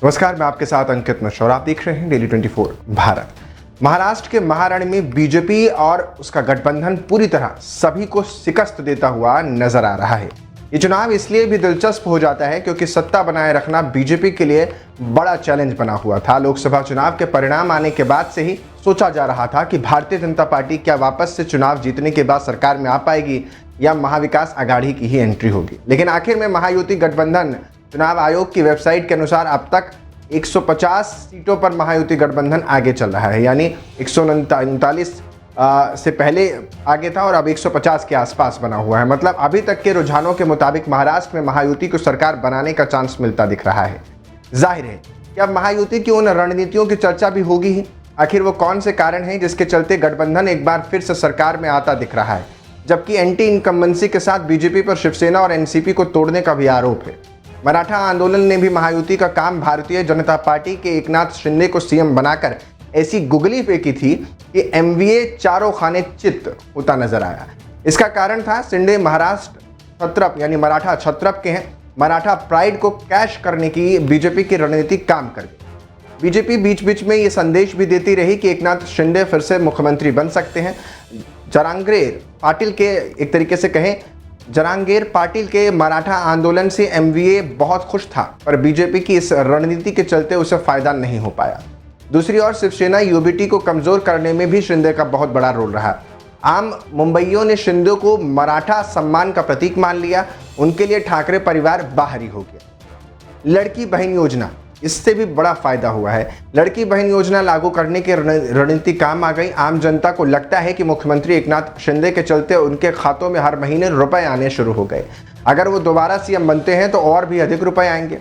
नमस्कार, मैं आपके साथ अंकित मिश्रा और आप देख रहे हैं डेली 24 भारत। महाराष्ट्र के महाराष्ट्र में बीजेपी और उसका गठबंधन पूरी तरह सभी को शिकस्त देता हुआ नजर आ रहा है। ये चुनाव इसलिए भी दिलचस्प हो जाता है क्योंकि सत्ता बनाए रखना बीजेपी के लिए बड़ा चैलेंज बना हुआ था। लोकसभा चुनाव के परिणाम आने के बाद से ही सोचा जा रहा था कि भारतीय जनता पार्टी क्या वापस से चुनाव जीतने के बाद सरकार में आ पाएगी या महाविकास अघाड़ी की ही एंट्री होगी। लेकिन आखिर में महायुति गठबंधन चुनाव आयोग की वेबसाइट के अनुसार अब तक 150 सीटों पर महायुति गठबंधन आगे चल रहा है, यानी 139 से पहले आगे था और अब 150 के आसपास बना हुआ है। मतलब अभी तक के रुझानों के मुताबिक महाराष्ट्र में महायुति को सरकार बनाने का चांस मिलता दिख रहा है। जाहिर है कि अब महायुति की उन रणनीतियों की चर्चा भी होगी ही। आखिर वो कौन से कारण हैं जिसके चलते गठबंधन एक बार फिर से सरकार में आता दिख रहा है, जबकि एंटी इनकम्बेंसी के साथ बीजेपी पर शिवसेना और एनसीपी को तोड़ने का भी आरोप है। मराठा आंदोलन ने भी महायुति का काम भारतीय जनता पार्टी के एकनाथ शिंदे को सीएम बनाकर ऐसी गुगली फेंकी थी कि एमवीए चारों खाने चित्त होता नजर आया। इसका कारण था शिंदे महाराष्ट्र छत्रप यानी मराठा छत्रप के हैं। मराठा प्राइड को कैश करने की बीजेपी की रणनीति काम कर गई। बीजेपी बीच बीच में ये संदेश भी देती रही कि एकनाथ शिंदे फिर से मुख्यमंत्री बन सकते हैं। जरांगीर पाटिल के एक तरीके से कहें जरांगीर पाटिल के मराठा आंदोलन से एमवीए बहुत खुश था, पर बीजेपी की इस रणनीति के चलते उसे फायदा नहीं हो पाया। दूसरी ओर शिवसेना यूबीटी को कमजोर करने में भी शिंदे का बहुत बड़ा रोल रहा। आम मुंबईयों ने शिंदे को मराठा सम्मान का प्रतीक मान लिया। उनके लिए ठाकरे परिवार बाहरी हो गया। लड़की बहन योजना, इससे भी बड़ा फायदा हुआ है। लड़की बहन योजना लागू करने की रणनीति काम आ गई। आम जनता को लगता है कि मुख्यमंत्री एकनाथ शिंदे के चलते उनके खातों में हर महीने रुपए आने शुरू हो गए। अगर वो दोबारा सीएम बनते हैं तो और भी अधिक रुपए आएंगे,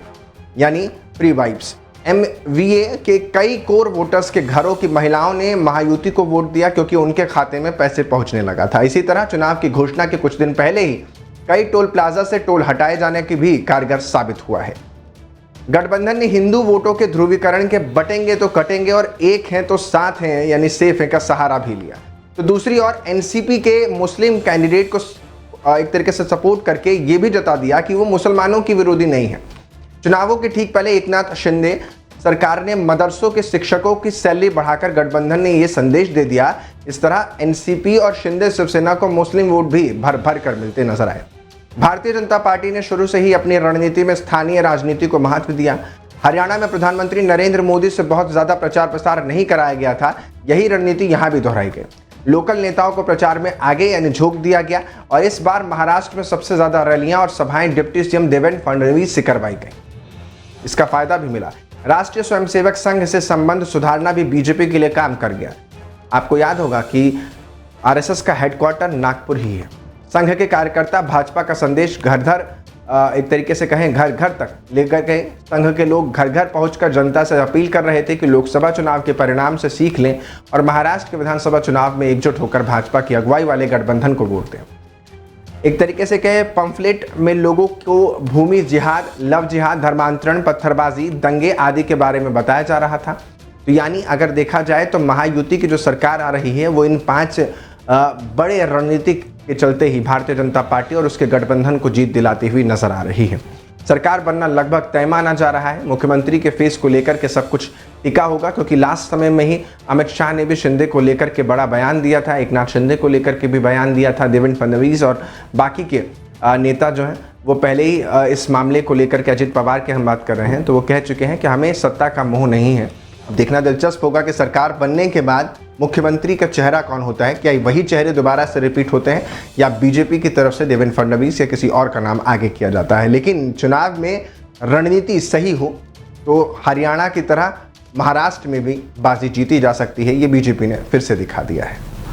यानी फ्री वाइब्स। एमवीए के कई कोर वोटर्स के घरों की महिलाओं ने महायुति को वोट दिया क्योंकि उनके खाते में पैसे पहुंचने लगा था। इसी तरह चुनाव की घोषणा के कुछ दिन पहले ही कई टोल प्लाजा से टोल हटाए जाने की भी कारगर साबित हुआ है। गठबंधन ने हिंदू वोटों के ध्रुवीकरण के बटेंगे तो कटेंगे और एक हैं तो साथ हैं यानी सेफ है का सहारा भी लिया। तो दूसरी ओर एनसीपी के मुस्लिम कैंडिडेट को एक तरीके से सपोर्ट करके ये भी जता दिया कि वो मुसलमानों की विरोधी नहीं है। चुनावों के ठीक पहले एकनाथ शिंदे सरकार ने मदरसों के शिक्षकों की सैलरी बढ़ाकर गठबंधन ने ये संदेश दे दिया। इस तरह एनसीपी और शिंदे शिवसेना को मुस्लिम वोट भी भर भर कर मिलते नजर आए। भारतीय जनता पार्टी ने शुरू से ही अपनी रणनीति में स्थानीय राजनीति को महत्व दिया। हरियाणा में प्रधानमंत्री नरेंद्र मोदी से बहुत ज्यादा प्रचार प्रसार नहीं कराया गया था। यही रणनीति यहां भी दोहराई गई। लोकल नेताओं को प्रचार में आगे यानी झोंक दिया गया और इस बार महाराष्ट्र में सबसे ज्यादा रैलियां और सभाएं डिप्टी सीएम देवेंद्र फडणवीस से करवाई गई। इसका फायदा भी मिला। राष्ट्रीय स्वयंसेवक संघ से संबंध सुधारना भी बीजेपी के लिए काम कर गया। आपको याद होगा कि आरएसएस का हेडक्वार्टर नागपुर ही है। संघ के कार्यकर्ता भाजपा का संदेश घर घर एक तरीके से कहें घर घर तक लेकर गए। संघ के लोग घर घर पहुंचकर जनता से अपील कर रहे थे कि लोकसभा चुनाव के परिणाम से सीख लें और महाराष्ट्र के विधानसभा चुनाव में एकजुट होकर भाजपा की अगुवाई वाले गठबंधन को वोट दें। एक तरीके से कहें पंफलेट में लोगों को भूमि जिहाद, लव जिहाद, धर्मांतरण, पत्थरबाजी, दंगे आदि के बारे में बताया जा रहा था। तो यानी अगर देखा जाए तो महायुति की जो सरकार आ रही है वो इन 5 बड़े रणनीतिक के चलते ही भारतीय जनता पार्टी और उसके गठबंधन को जीत दिलाती हुई नजर आ रही है। सरकार बनना लगभग तय माना जा रहा है। मुख्यमंत्री के फेस को लेकर के सब कुछ टिका होगा क्योंकि लास्ट समय में ही अमित शाह ने भी शिंदे को लेकर के बड़ा बयान दिया था। एकनाथ शिंदे को लेकर के भी बयान दिया था। देवेंद्र फडणवीस और बाकी के नेता जो हैं वो पहले ही इस मामले को लेकर के, अजित पवार की हम बात कर रहे हैं, तो वो कह चुके हैं कि हमें सत्ता का मोह नहीं है। देखना दिलचस्प होगा कि सरकार बनने के बाद मुख्यमंत्री का चेहरा कौन होता है। क्या वही चेहरे दोबारा से रिपीट होते हैं या बीजेपी की तरफ से देवेंद्र फडणवीस या किसी और का नाम आगे किया जाता है। लेकिन चुनाव में रणनीति सही हो तो हरियाणा की तरह महाराष्ट्र में भी बाजी जीती जा सकती है। ये बीजेपी ने फिर से दिखा दिया है।